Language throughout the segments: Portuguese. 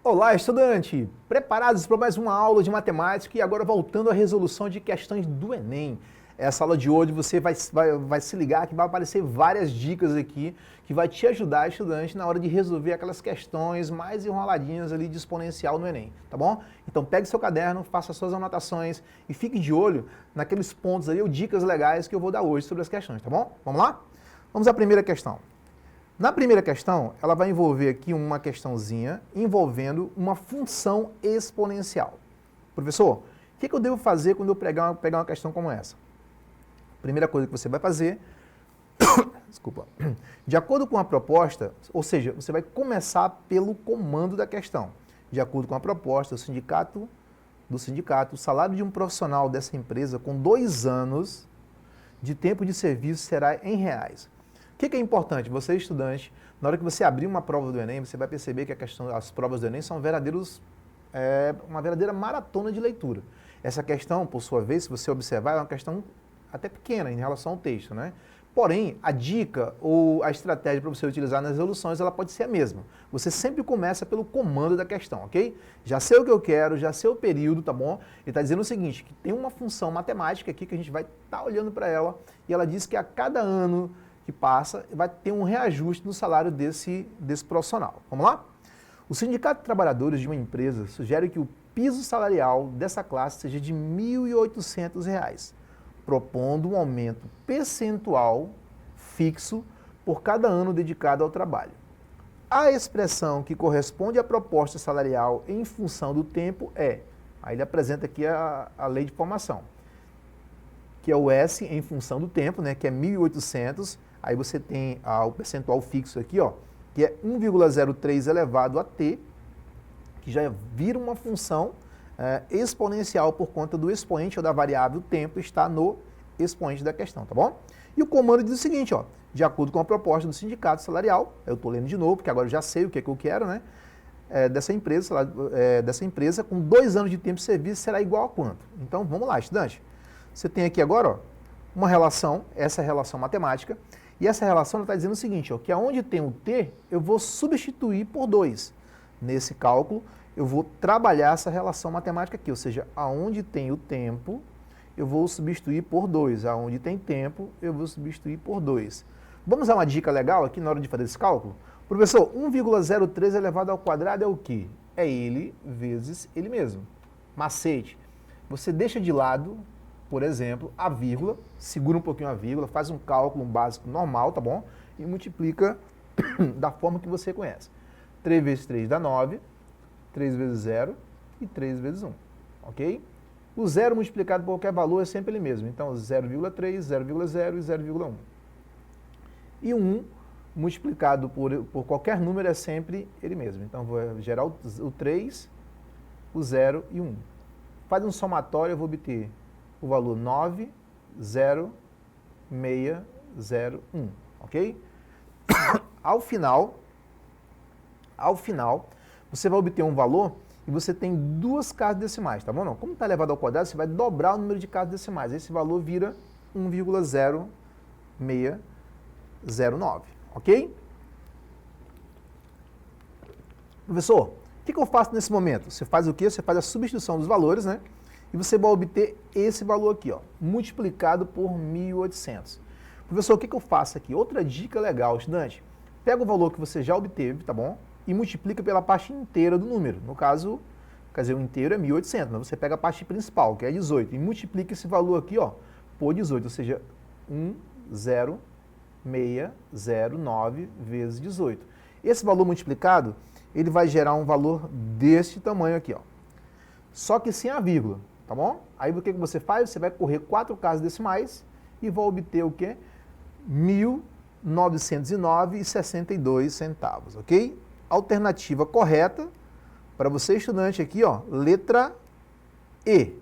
Olá, estudante! Preparados para mais uma aula de matemática e agora voltando à resolução de questões do Enem. Essa aula de hoje você vai se ligar que vai aparecer várias dicas aqui que vai te ajudar, estudante, na hora de resolver aquelas questões mais enroladinhas ali de exponencial no Enem, tá bom? Então pegue seu caderno, faça suas anotações e fique de olho naqueles pontos ali ou dicas legais que eu vou dar hoje sobre as questões, tá bom? Vamos lá? Vamos à primeira questão. Na primeira questão, ela vai envolver aqui uma questãozinha envolvendo uma função exponencial. Professor, o que eu devo fazer quando eu pegar uma questão como essa? Primeira coisa que você vai fazer, desculpa, de acordo com a proposta, ou seja, você vai começar pelo comando da questão. De acordo com a proposta do sindicato, o salário de um profissional dessa empresa com 2 anos de tempo de serviço será em reais. O que é importante? Você, estudante, na hora que você abrir uma prova do Enem, você vai perceber que as provas do Enem são uma verdadeira maratona de leitura. Essa questão, por sua vez, se você observar, é uma questão até pequena em relação ao texto, né? Porém, a dica ou a estratégia para você utilizar nas resoluções, ela pode ser a mesma. Você sempre começa pelo comando da questão, ok? Já sei o que eu quero, já sei o período, tá bom? Ele está dizendo o seguinte, que tem uma função matemática aqui que a gente vai estar olhando para ela e ela diz que a cada ano que passa, vai ter um reajuste no salário desse profissional. Vamos lá? O Sindicato de Trabalhadores de uma empresa sugere que o piso salarial dessa classe seja de R$ 1.800, propondo um aumento percentual fixo por cada ano dedicado ao trabalho. A expressão que corresponde à proposta salarial em função do tempo é, aí ele apresenta aqui a lei de formação, que é o S em função do tempo, né, que é 1.800. Aí você tem o percentual fixo aqui, ó, que é 1,03 elevado a t, que já vira uma função exponencial por conta do expoente ou da variável tempo está no expoente da questão, tá bom? E o comando diz o seguinte, ó, de acordo com a proposta do sindicato salarial, eu estou lendo de novo, porque agora eu já sei o que é que eu quero, né? Dessa empresa, com 2 anos de tempo de serviço, será igual a quanto? Então, vamos lá, estudante. Você tem aqui agora, ó, uma relação, essa relação matemática, e essa relação está dizendo o seguinte, ó, que aonde tem o t, eu vou substituir por 2. Nesse cálculo, eu vou trabalhar essa relação matemática aqui, ou seja, aonde tem o tempo, eu vou substituir por 2. Aonde tem tempo, eu vou substituir por 2. Vamos a uma dica legal aqui na hora de fazer esse cálculo? Professor, 1,03 elevado ao quadrado é o quê? É ele vezes ele mesmo. Macete, você deixa de lado, por exemplo, a vírgula, segura um pouquinho a vírgula, faz um cálculo básico normal, tá bom? E multiplica da forma que você conhece. 3 vezes 3 dá 9, 3 vezes 0 e 3 vezes 1, ok? O 0 multiplicado por qualquer valor é sempre ele mesmo, então 0,3, 0,0 e 0,1. E o 1 multiplicado por qualquer número é sempre ele mesmo, então vou gerar o 3, o 0 e o 1. Faz um somatório, eu vou obter o valor 9,0601, ok? Ao final, você vai obter um valor e você tem 2 casas decimais, tá bom? Não? Como está elevado ao quadrado, você vai dobrar o número de casas decimais. Esse valor vira 1,0609, ok? Professor, o que eu faço nesse momento? Você faz o quê? Você faz a substituição dos valores, né? E você vai obter esse valor aqui, ó, multiplicado por 1.800. Professor, o que eu faço aqui? Outra dica legal, estudante. Pega o valor que você já obteve, tá bom? E multiplica pela parte inteira do número. No caso, quer dizer, o inteiro é 1.800, mas você pega a parte principal, que é 18, e multiplica esse valor aqui, ó, por 18, ou seja, 1,0609 vezes 18. Esse valor multiplicado, ele vai gerar um valor deste tamanho aqui, ó. Só que sem a vírgula, tá bom? Aí o que você faz? Você vai correr 4 casas decimais e vai obter o quê? 1.909,62 centavos, ok? Alternativa correta para você, estudante, aqui, ó, letra E,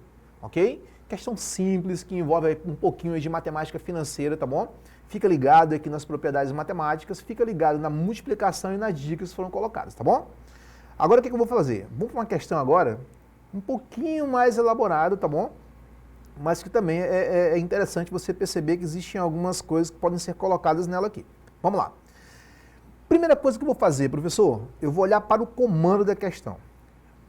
ok? Questão simples que envolve um pouquinho de matemática financeira, tá bom? Fica ligado aqui nas propriedades matemáticas, fica ligado na multiplicação e nas dicas que foram colocadas, tá bom? Agora o que eu vou fazer? Vamos para uma questão agora um pouquinho mais elaborada, tá bom? Mas que também é interessante você perceber que existem algumas coisas que podem ser colocadas nela aqui. Vamos lá. Primeira coisa que eu vou fazer, professor, eu vou olhar para o comando da questão.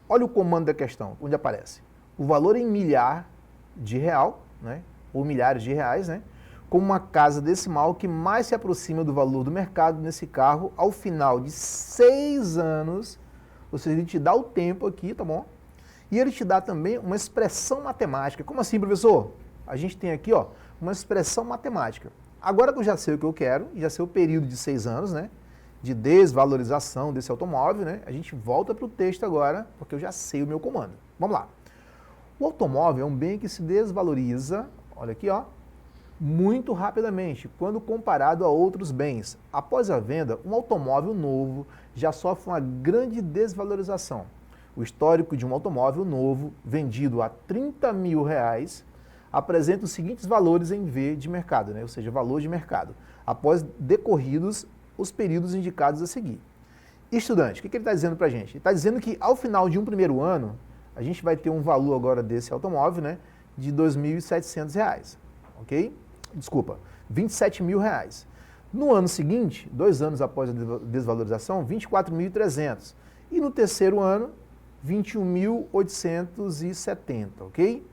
Olha o comando da questão, onde aparece. O valor em milhar de real, né, ou milhares de reais, né, como uma casa decimal que mais se aproxima do valor do mercado nesse carro ao final de 6 anos, ou seja, ele te dá o tempo aqui, tá bom? E ele te dá também uma expressão matemática. Como assim, professor? A gente tem aqui, ó, uma expressão matemática. Agora que eu já sei o que eu quero, já sei o período de 6 anos, né, de desvalorização desse automóvel, né, a gente volta para o texto agora, porque eu já sei o meu comando. Vamos lá. O automóvel é um bem que se desvaloriza, olha aqui, ó, muito rapidamente, quando comparado a outros bens. Após a venda, um automóvel novo já sofre uma grande desvalorização. O histórico de um automóvel novo, vendido a R$30 mil, apresenta os seguintes valores em V de mercado, né? Ou seja, valor de mercado, após decorridos os períodos indicados a seguir. Estudante, o que ele está dizendo para a gente? Ele está dizendo que ao final de um primeiro ano, a gente vai ter um valor agora desse automóvel, né, de R$2.700, ok? Desculpa, R$27 mil. No ano seguinte, 2 anos após a desvalorização, R$24.300. E no terceiro ano, R$21.870, ok?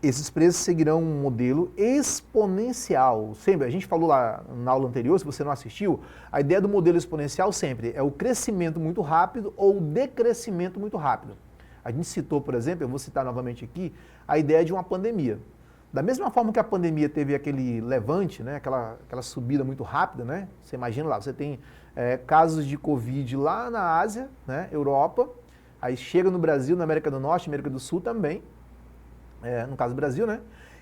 Esses preços seguirão um modelo exponencial. Sempre, a gente falou lá na aula anterior, se você não assistiu, a ideia do modelo exponencial sempre é o crescimento muito rápido ou o decrescimento muito rápido. A gente citou, por exemplo, eu vou citar novamente aqui, a ideia de uma pandemia. Da mesma forma que a pandemia teve aquele levante, né, aquela subida muito rápida, né? Você imagina lá, você tem casos de Covid lá na Ásia, né, Europa, aí chega no Brasil, na América do Norte, América do Sul também, no caso do Brasil, né?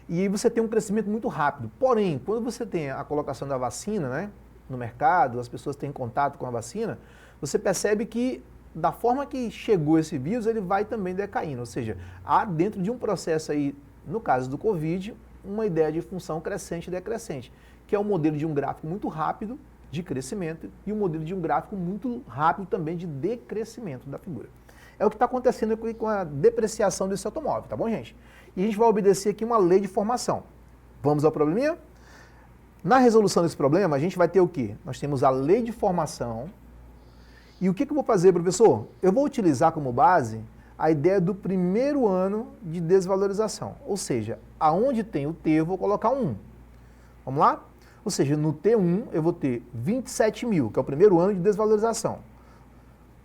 E aí você tem um crescimento muito rápido. Porém, quando você tem a colocação da vacina, né, no mercado, as pessoas têm contato com a vacina, você percebe que da forma que chegou esse vírus, ele vai também decaindo. Ou seja, há dentro de um processo aí, no caso do Covid, uma ideia de função crescente e decrescente, que é o modelo de um gráfico muito rápido de crescimento e o modelo de um gráfico muito rápido também de decrescimento da figura. É o que está acontecendo com a depreciação desse automóvel, tá bom, gente? E a gente vai obedecer aqui uma lei de formação. Vamos ao probleminha? Na resolução desse problema, a gente vai ter o quê? Nós temos a lei de formação. E o que eu vou fazer, professor? Eu vou utilizar como base a ideia do primeiro ano de desvalorização. Ou seja, aonde tem o T, eu vou colocar um 1. Vamos lá? Ou seja, no T1 eu vou ter 27 mil, que é o primeiro ano de desvalorização.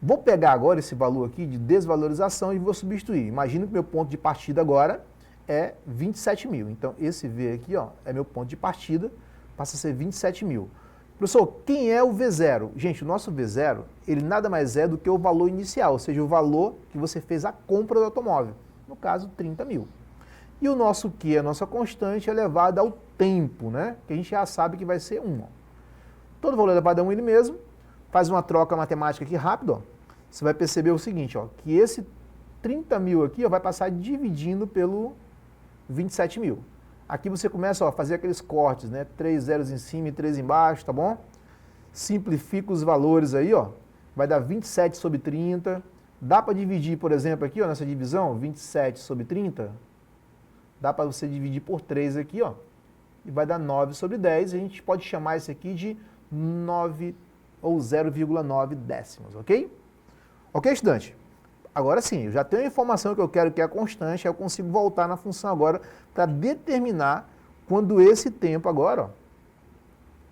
Vou pegar agora esse valor aqui de desvalorização e vou substituir. Imagina que meu ponto de partida agora é 27 mil. Então, esse V aqui, ó, é meu ponto de partida, passa a ser 27 mil. Professor, quem é o V0? Gente, o nosso V0, ele nada mais é do que o valor inicial, ou seja, o valor que você fez a compra do automóvel. No caso, 30 mil. E o nosso Q, a nossa constante, é elevada ao tempo, né? Que a gente já sabe que vai ser 1. Ó. Todo valor elevado a 1 ele mesmo. Faz uma troca matemática aqui rápido, ó. Você vai perceber o seguinte, ó, que esse 30 mil aqui ó, vai passar dividindo pelo 27 mil. Aqui você começa ó, a fazer aqueles cortes, né? 3 zeros em cima e 3 embaixo, tá bom? Simplifica os valores aí, ó. Vai dar 27 sobre 30. Dá para dividir, por exemplo, aqui, ó, nessa divisão, 27 sobre 30. Dá para você dividir por 3 aqui, ó. E vai dar 9 sobre 10. A gente pode chamar isso aqui de 9 ou 0,9 décimos, ok? Ok, estudante? Agora sim, eu já tenho a informação que eu quero que é a constante, aí eu consigo voltar na função agora para determinar quando esse tempo agora ó,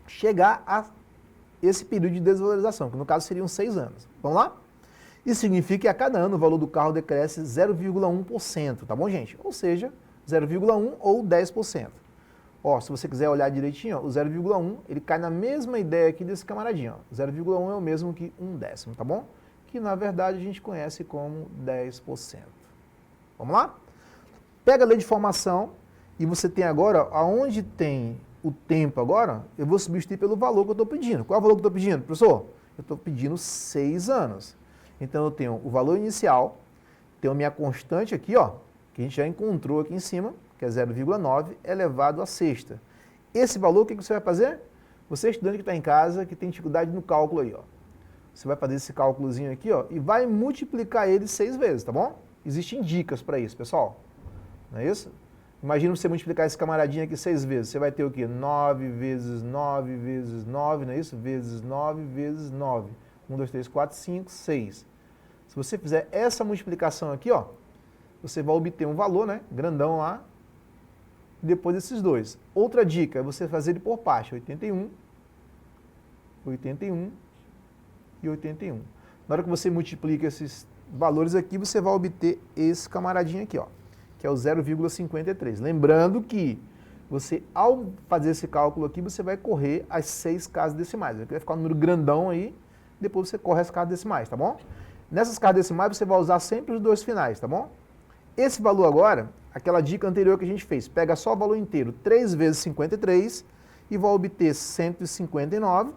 chegar a esse período de desvalorização, que no caso seriam 6 anos. Vamos lá? Isso significa que a cada ano o valor do carro decresce 0,1%, tá bom, gente? Ou seja, 0,1 ou 10%. Ó, se você quiser olhar direitinho, ó, o 0,1 ele cai na mesma ideia aqui desse camaradinho. 0,1 é o mesmo que 1/10, tá bom? Que na verdade a gente conhece como 10%. Vamos lá? Pega a lei de formação e você tem agora, aonde tem o tempo agora, eu vou substituir pelo valor que eu estou pedindo. Qual é o valor que eu estou pedindo, professor? Eu estou pedindo 6 anos. Então eu tenho o valor inicial, tenho a minha constante aqui, ó, que a gente já encontrou aqui em cima, que é 0,9 elevado à sexta. Esse valor, o que você vai fazer? Você estudante que está em casa, que tem dificuldade no cálculo aí, ó. Você vai fazer esse cálculozinho aqui, ó, e vai multiplicar ele 6 vezes, tá bom? Existem dicas para isso, pessoal. Não é isso? Imagina você multiplicar esse camaradinho aqui 6 vezes. Você vai ter o quê? 9 vezes 9 vezes 9, não é isso? Vezes 9 vezes 9. 1, 2, 3, 4, 5, 6. Se você fizer essa multiplicação aqui, ó, você vai obter um valor, né, grandão lá, depois desses dois. Outra dica é você fazer ele por parte, 81, 81 e 81. Na hora que você multiplica esses valores aqui, você vai obter esse camaradinho aqui, ó, que é o 0,53. Lembrando que você, ao fazer esse cálculo aqui, você vai correr as 6 casas decimais. Vai ficar um número grandão aí, depois você corre as casas decimais, tá bom? Nessas casas decimais você vai usar sempre os dois finais, tá bom? Esse valor agora, aquela dica anterior que a gente fez, pega só o valor inteiro, 3 vezes 53, e vai obter 159.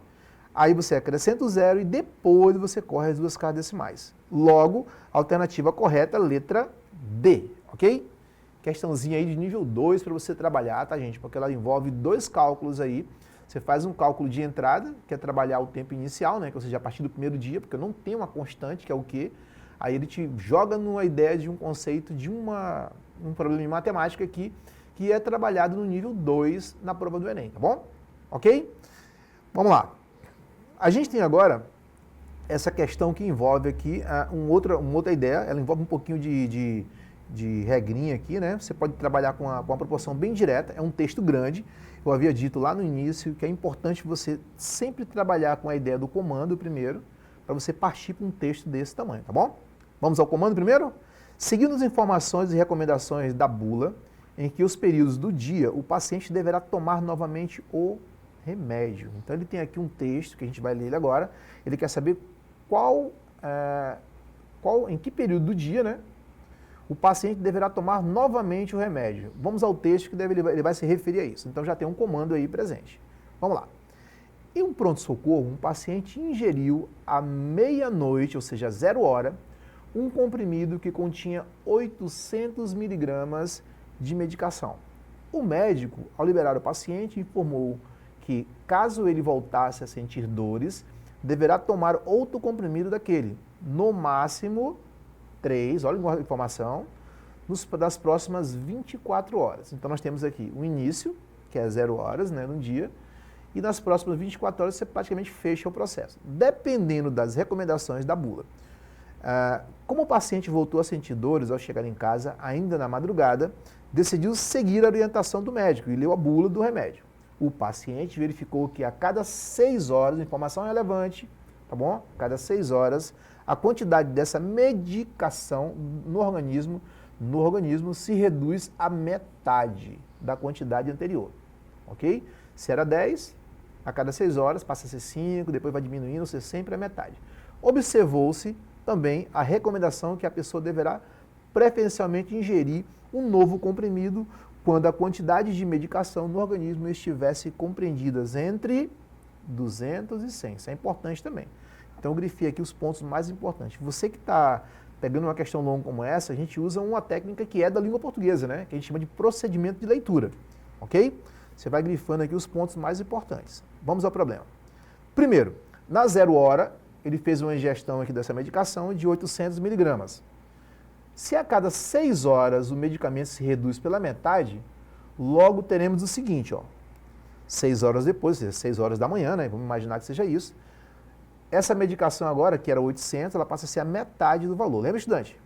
Aí você acrescenta o zero e depois você corre as duas casas decimais. Logo, a alternativa correta, letra D, ok? Questãozinha aí de nível 2 para você trabalhar, tá, gente? Porque ela envolve dois cálculos aí. Você faz um cálculo de entrada, que é trabalhar o tempo inicial, né? Ou seja, a partir do primeiro dia, porque eu não tenho uma constante, que é o quê? Aí ele te joga numa ideia de um conceito de um problema de matemática aqui, que é trabalhado no nível 2 na prova do Enem, tá bom? Ok? Vamos lá. A gente tem agora essa questão que envolve aqui uma outra ideia, ela envolve um pouquinho de regrinha aqui, né? Você pode trabalhar com uma proporção bem direta, é um texto grande. Eu havia dito lá no início que é importante você sempre trabalhar com a ideia do comando primeiro, para você partir para um texto desse tamanho, tá bom? Vamos ao comando primeiro? Seguindo as informações e recomendações da bula, em que os períodos do dia o paciente deverá tomar novamente o remédio. Então ele tem aqui um texto que a gente vai ler ele agora. Ele quer saber em que período do dia, né, o paciente deverá tomar novamente o remédio. Vamos ao texto que ele vai se referir a isso. Então já tem um comando aí presente. Vamos lá. Em um pronto-socorro, um paciente ingeriu à meia-noite, ou seja, 0 hora, um comprimido que continha 800 miligramas de medicação. O médico, ao liberar o paciente, informou que, caso ele voltasse a sentir dores, deverá tomar outro comprimido daquele, no máximo 3, olha a informação, das próximas 24 horas. Então nós temos aqui o início, que é 0 horas, né, no dia, e nas próximas 24 horas você praticamente fecha o processo, dependendo das recomendações da bula. Como o paciente voltou a sentir dores ao chegar em casa, ainda na madrugada, decidiu seguir a orientação do médico e leu a bula do remédio. O paciente verificou que a cada 6 horas, informação relevante, tá bom? A cada 6 horas, a quantidade dessa medicação no organismo se reduz à metade da quantidade anterior, ok? Se era 10, a cada 6 horas passa a ser 5, depois vai diminuindo, ou seja, sempre a metade. Observou-se também a recomendação que a pessoa deverá preferencialmente ingerir um novo comprimido quando a quantidade de medicação no organismo estivesse compreendidas entre 200 e 100. Isso é importante também. Então eu grifei aqui os pontos mais importantes. Você que está pegando uma questão longa como essa, a gente usa uma técnica que é da língua portuguesa, né? Que a gente chama de procedimento de leitura, ok? Você vai grifando aqui os pontos mais importantes. Vamos ao problema. Primeiro, na 0 hora, ele fez uma ingestão aqui dessa medicação de 800 miligramas. Se a cada 6 horas o medicamento se reduz pela metade, logo teremos o seguinte, ó, 6 horas depois, ou seja, 6 horas da manhã, né? Vamos imaginar que seja isso. Essa medicação agora, que era 800, ela passa a ser a metade do valor. Lembra, estudante?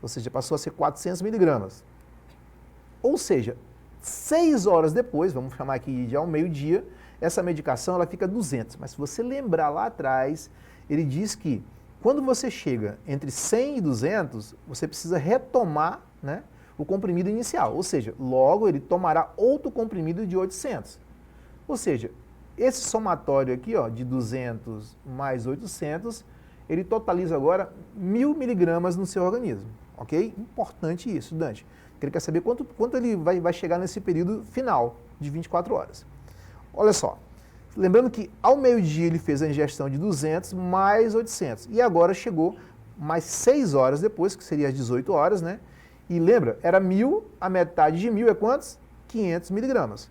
Ou seja, passou a ser 400 miligramas. Ou seja, 6 horas depois, vamos chamar aqui de ao meio-dia, essa medicação ela fica 200. Mas se você lembrar lá atrás, ele diz que quando você chega entre 100 e 200, você precisa retomar, né, o comprimido inicial. Ou seja, logo ele tomará outro comprimido de 800. Ou seja, esse somatório aqui, ó, de 200 mais 800, ele totaliza agora 1000 miligramas no seu organismo, ok? Importante isso, estudante. Ele quer saber quanto ele vai chegar nesse período final de 24 horas. Olha só, lembrando que ao meio-dia ele fez a ingestão de 200 mais 800, e agora chegou mais 6 horas depois, que seria as 18 horas, né? E lembra, era 1000, a metade de 1000 é quantos? 500 miligramas.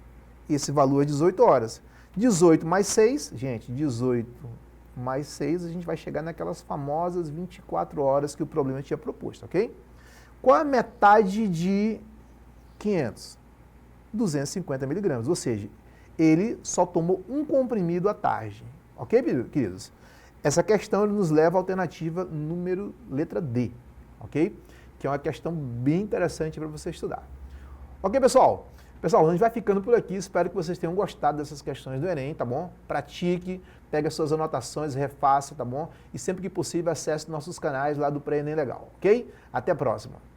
Esse valor é 18 horas. 18 mais 6, gente, 18 mais 6, a gente vai chegar naquelas famosas 24 horas que o problema tinha proposto, ok? Qual a metade de 500? 250 miligramas, ou seja, ele só tomou um comprimido à tarde, ok, queridos? Essa questão nos leva à alternativa número letra D, ok? Que é uma questão bem interessante para você estudar. Ok, pessoal? Pessoal, a gente vai ficando por aqui. Espero que vocês tenham gostado dessas questões do Enem, tá bom? Pratique, pegue as suas anotações, refaça, tá bom? E sempre que possível, acesse nossos canais lá do Pré-Enem Legal, ok? Até a próxima.